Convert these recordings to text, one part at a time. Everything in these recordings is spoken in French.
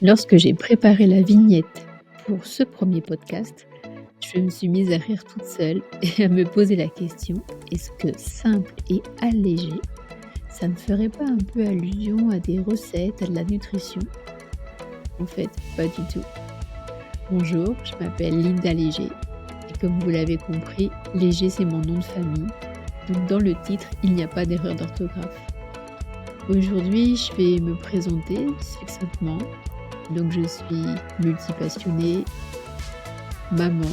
Lorsque j'ai préparé la vignette pour ce premier podcast, je me suis mise à rire toute seule et à me poser la question: est-ce que simple et allégé, ça ne ferait pas un peu allusion à des recettes, à de la nutrition? En fait, pas du tout. Bonjour, je m'appelle Linda Léger et comme vous l'avez compris, Léger c'est mon nom de famille. Donc dans le titre, il n'y a pas d'erreur d'orthographe. Aujourd'hui, je vais me présenter succinctement. Donc je suis multipassionnée, maman,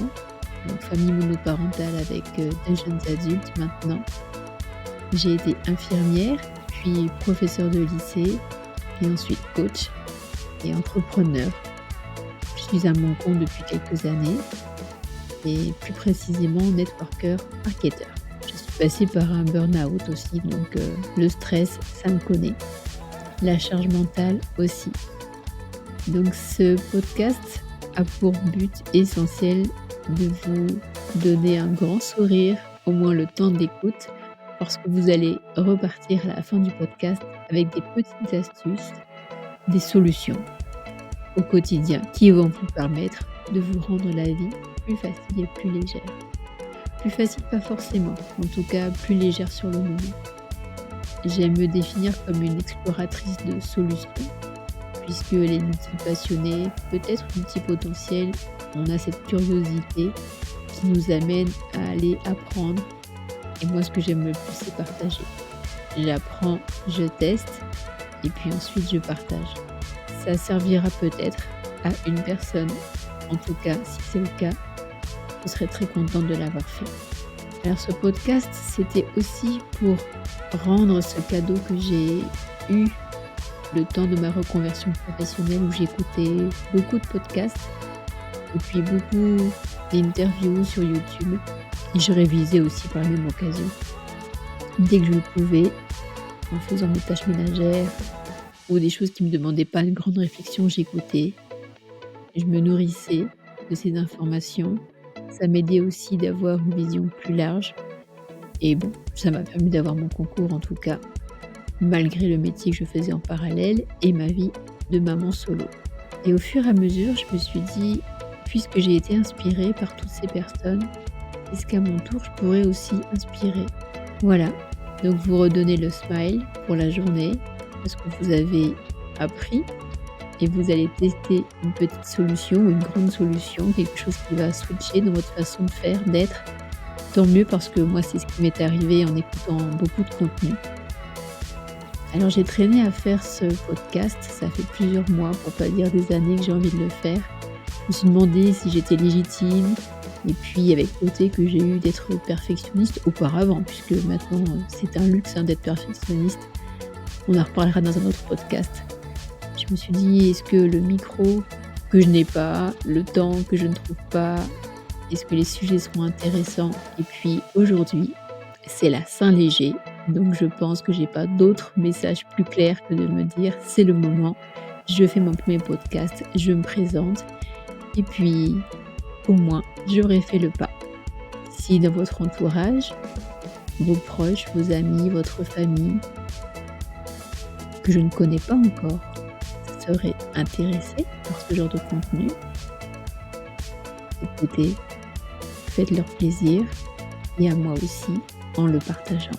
donc famille monoparentale avec 2 jeunes adultes maintenant. J'ai été infirmière, puis professeure de lycée et ensuite coach et entrepreneur. Je suis à mon compte depuis quelques années et plus précisément networker marketeur. Je suis passée par un burn-out aussi, donc le stress, ça me connaît. La charge mentale aussi. Donc ce podcast a pour but essentiel de vous donner un grand sourire, au moins le temps d'écoute, parce que vous allez repartir à la fin du podcast avec des petites astuces, des solutions au quotidien qui vont vous permettre de vous rendre la vie plus facile et plus légère. Plus facile pas forcément, en tout cas plus légère sur le moment. J'aime me définir comme une exploratrice de solutions, puisque les multipassionnés, peut-être multipotentiels, on a cette curiosité qui nous amène à aller apprendre. Et moi, ce que j'aime le plus, c'est partager. J'apprends, je teste, et puis ensuite je partage. Ça servira peut-être à une personne. En tout cas, si c'est le cas, je serais très contente de l'avoir fait. Alors ce podcast, c'était aussi pour rendre ce cadeau que j'ai eu le temps de ma reconversion professionnelle où j'écoutais beaucoup de podcasts et puis beaucoup d'interviews sur YouTube et je révisais aussi par la même occasion. Dès que je le pouvais, en faisant mes tâches ménagères ou des choses qui ne me demandaient pas une grande réflexion, j'écoutais. Je me nourrissais de ces informations. Ça m'aidait aussi d'avoir une vision plus large et bon, ça m'a permis d'avoir mon concours en tout cas, malgré le métier que je faisais en parallèle et ma vie de maman solo. Et au fur et à mesure, je me suis dit, puisque j'ai été inspirée par toutes ces personnes, est-ce qu'à mon tour, je pourrais aussi inspirer? Voilà, donc vous redonnez le smile pour la journée, parce que vous avez appris et vous allez tester une petite solution ou une grande solution, quelque chose qui va switcher dans votre façon de faire, d'être. Tant mieux parce que moi, c'est ce qui m'est arrivé en écoutant beaucoup de contenu. Alors j'ai traîné à faire ce podcast, ça fait plusieurs mois, pour pas dire des années que j'ai envie de le faire. Je me suis demandé si j'étais légitime et puis avec le côté que j'ai eu d'être perfectionniste auparavant, puisque maintenant c'est un luxe d'être perfectionniste. On en reparlera dans un autre podcast. Je me suis dit, est-ce que le micro que je n'ai pas, le temps que je ne trouve pas, est-ce que les sujets seront intéressants? Et puis aujourd'hui, c'est la Saint-Léger. Donc je pense que j'ai pas d'autre message plus clair que de me dire: «C'est le moment, je fais mon premier podcast, je me présente et puis au moins j'aurai fait le pas». Si dans votre entourage, vos proches, vos amis, votre famille, que je ne connais pas encore, seraient intéressés par ce genre de contenu, écoutez, faites-leur plaisir et à moi aussi en le partageant.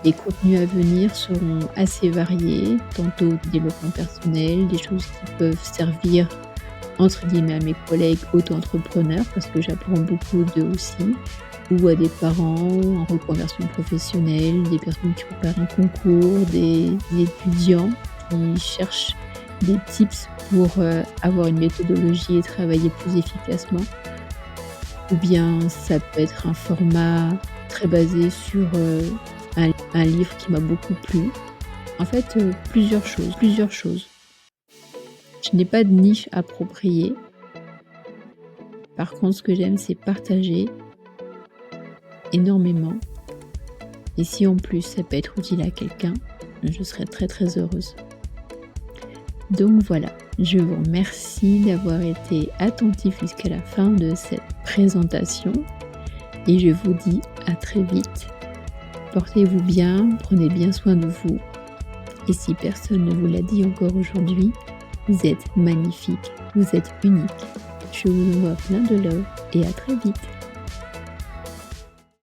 Les contenus à venir seront assez variés, tantôt du développement personnel, des choses qui peuvent servir entre guillemets à mes collègues auto-entrepreneurs parce que j'apprends beaucoup d'eux aussi, ou à des parents en reconversion professionnelle, des personnes qui préparent un concours, des étudiants qui cherchent des tips pour avoir une méthodologie et travailler plus efficacement. Ou bien ça peut être un format très basé sur un livre qui m'a beaucoup plu. En fait, plusieurs choses. Je n'ai pas de niche appropriée. Par contre, ce que j'aime, c'est partager énormément et si en plus ça peut être utile à quelqu'un, je serais très, très heureuse. Donc voilà, je vous remercie d'avoir été attentif jusqu'à la fin de cette présentation et je vous dis à très vite. Portez-vous bien, prenez bien soin de vous et si personne ne vous l'a dit encore aujourd'hui, Vous êtes magnifique, vous êtes unique. Je vous envoie plein de love et à très vite.